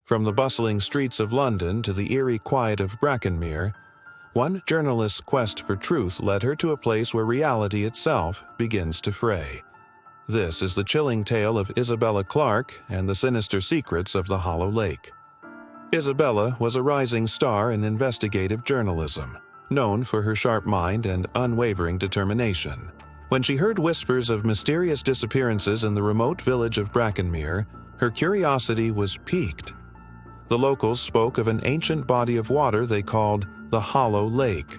From the bustling streets of London to the eerie quiet of Brackenmere, one journalist's quest for truth led her to a place where reality itself begins to fray. This is the chilling tale of Isabella Clarke and the sinister secrets of the Hollow Lake. Isabella was a rising star in investigative journalism, known for her sharp mind and unwavering determination. When she heard whispers of mysterious disappearances in the remote village of Brackenmere, her curiosity was piqued. The locals spoke of an ancient body of water they called the Hollow Lake,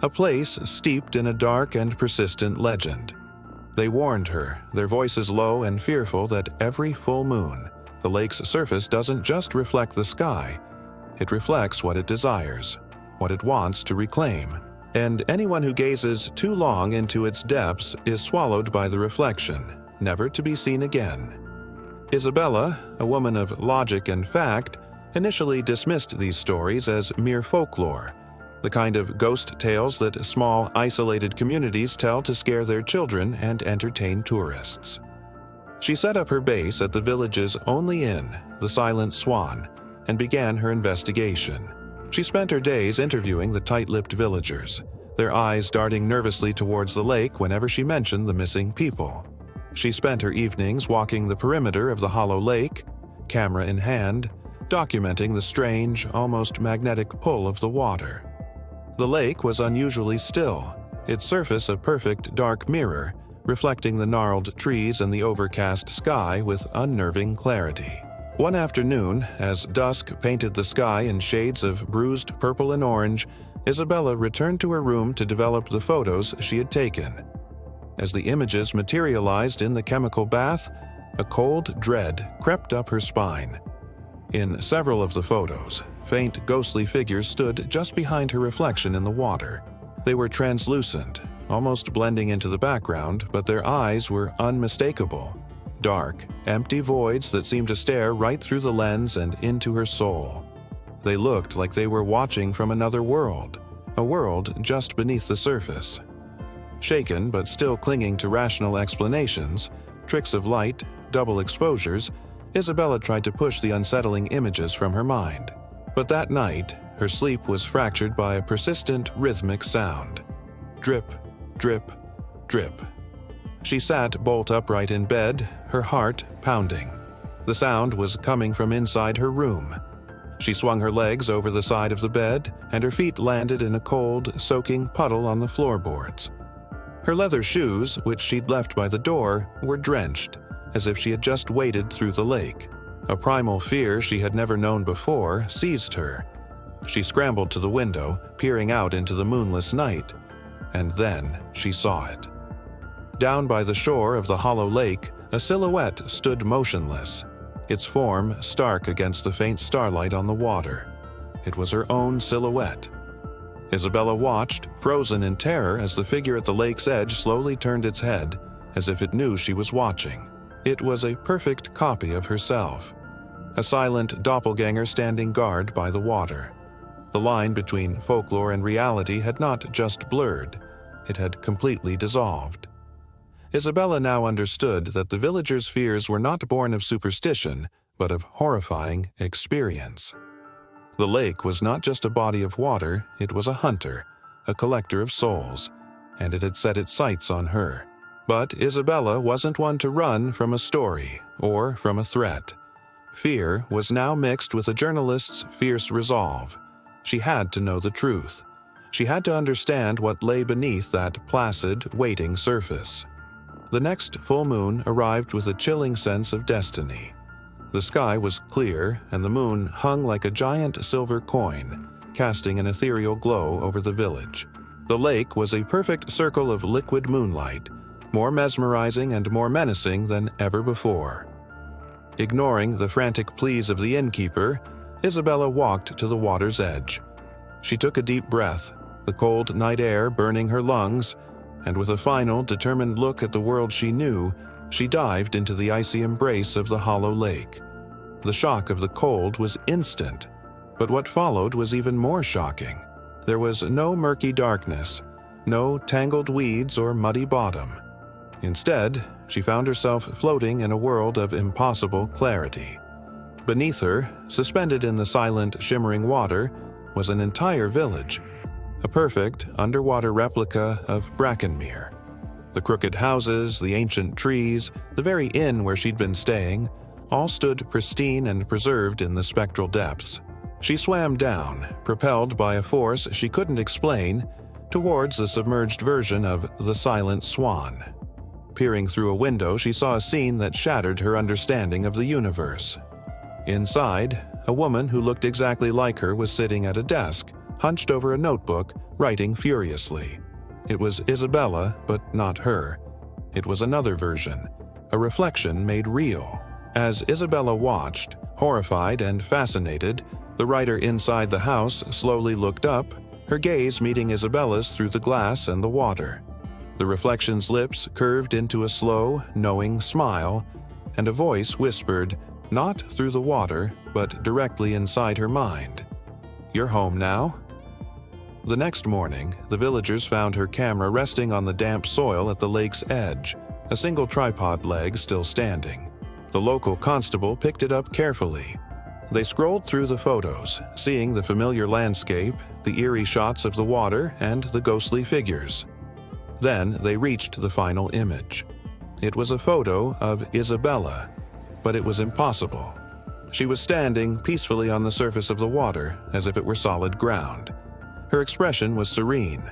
a place steeped in a dark and persistent legend. They warned her, their voices low and fearful, that every full moon, the lake's surface doesn't just reflect the sky, it reflects what it desires, what it wants to reclaim, and anyone who gazes too long into its depths is swallowed by the reflection, never to be seen again. Isabella, a woman of logic and fact, initially dismissed these stories as mere folklore, the kind of ghost tales that small, isolated communities tell to scare their children and entertain tourists. She set up her base at the village's only inn, the Silent Swan, and began her investigation. She spent her days interviewing the tight-lipped villagers, their eyes darting nervously towards the lake whenever she mentioned the missing people. She spent her evenings walking the perimeter of the Hollow Lake, camera in hand, documenting the strange, almost magnetic pull of the water. The lake was unusually still, its surface a perfect dark mirror, reflecting the gnarled trees and the overcast sky with unnerving clarity. One afternoon, as dusk painted the sky in shades of bruised purple and orange, Isabella returned to her room to develop the photos she had taken. As the images materialized in the chemical bath, a cold dread crept up her spine. In several of the photos, faint ghostly figures stood just behind her reflection in the water. They were translucent, almost blending into the background, but their eyes were unmistakable. Dark, empty voids that seemed to stare right through the lens and into her soul. They looked like they were watching from another world, a world just beneath the surface. Shaken but still clinging to rational explanations, tricks of light, double exposures, Isabella tried to push the unsettling images from her mind. But that night, her sleep was fractured by a persistent rhythmic sound. Drip, drip, drip. She sat bolt upright in bed, her heart pounding. The sound was coming from inside her room. She swung her legs over the side of the bed, and her feet landed in a cold, soaking puddle on the floorboards. Her leather shoes, which she'd left by the door, were drenched, as if she had just waded through the lake. A primal fear she had never known before seized her. She scrambled to the window, peering out into the moonless night, and then she saw it. Down by the shore of the Hollow Lake, a silhouette stood motionless, its form stark against the faint starlight on the water. It was her own silhouette. Isabella watched, frozen in terror, as the figure at the lake's edge slowly turned its head, as if it knew she was watching. It was a perfect copy of herself, a silent doppelganger standing guard by the water. The line between folklore and reality had not just blurred, it had completely dissolved. Isabella now understood that the villagers' fears were not born of superstition, but of horrifying experience. The lake was not just a body of water, it was a hunter, a collector of souls, and it had set its sights on her. But Isabella wasn't one to run from a story or from a threat. Fear was now mixed with a journalist's fierce resolve. She had to know the truth. She had to understand what lay beneath that placid, waiting surface. The next full moon arrived with a chilling sense of destiny. The sky was clear, and the moon hung like a giant silver coin, casting an ethereal glow over the village. The lake was a perfect circle of liquid moonlight, more mesmerizing and more menacing than ever before. Ignoring the frantic pleas of the innkeeper, Isabella walked to the water's edge. She took a deep breath, the cold night air burning her lungs, and with a final, determined look at the world she knew, she dived into the icy embrace of the Hollow Lake. The shock of the cold was instant, but what followed was even more shocking. There was no murky darkness, no tangled weeds or muddy bottom. Instead, she found herself floating in a world of impossible clarity. Beneath her, suspended in the silent, shimmering water, was an entire village, a perfect underwater replica of Brackenmere. The crooked houses, the ancient trees, the very inn where she'd been staying, all stood pristine and preserved in the spectral depths. She swam down, propelled by a force she couldn't explain, towards the submerged version of the Silent Swan. Peering through a window, she saw a scene that shattered her understanding of the universe. Inside, a woman who looked exactly like her was sitting at a desk, hunched over a notebook, writing furiously. It was Isabella, but not her. It was another version, a reflection made real. As Isabella watched, horrified and fascinated, the writer inside the house slowly looked up, her gaze meeting Isabella's through the glass and the water. The reflection's lips curved into a slow, knowing smile, and a voice whispered, not through the water, but directly inside her mind, "You're home now?" The next morning, the villagers found her camera resting on the damp soil at the lake's edge, a single tripod leg still standing. The local constable picked it up carefully. They scrolled through the photos, seeing the familiar landscape, the eerie shots of the water, and the ghostly figures. Then they reached the final image. It was a photo of Isabella, but it was impossible. She was standing peacefully on the surface of the water, as if it were solid ground. Her expression was serene,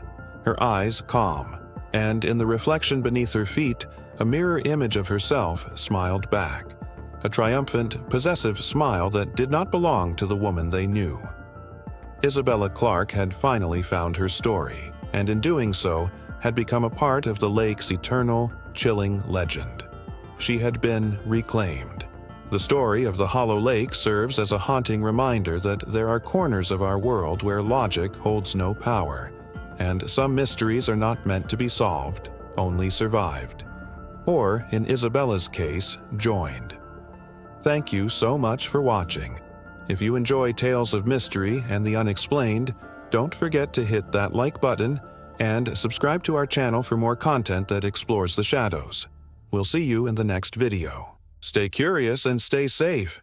her eyes calm, and in the reflection beneath her feet, a mirror image of herself smiled back, a triumphant, possessive smile that did not belong to the woman they knew. Isabella Clarke had finally found her story, and in doing so, had become a part of the lake's eternal, chilling legend. She had been reclaimed. The story of the Hollow Lake serves as a haunting reminder that there are corners of our world where logic holds no power, and some mysteries are not meant to be solved, only survived. Or, in Isabella's case, joined. Thank you so much for watching. If you enjoy tales of mystery and the unexplained, don't forget to hit that like button and subscribe to our channel for more content that explores the shadows. We'll see you in the next video. Stay curious and stay safe.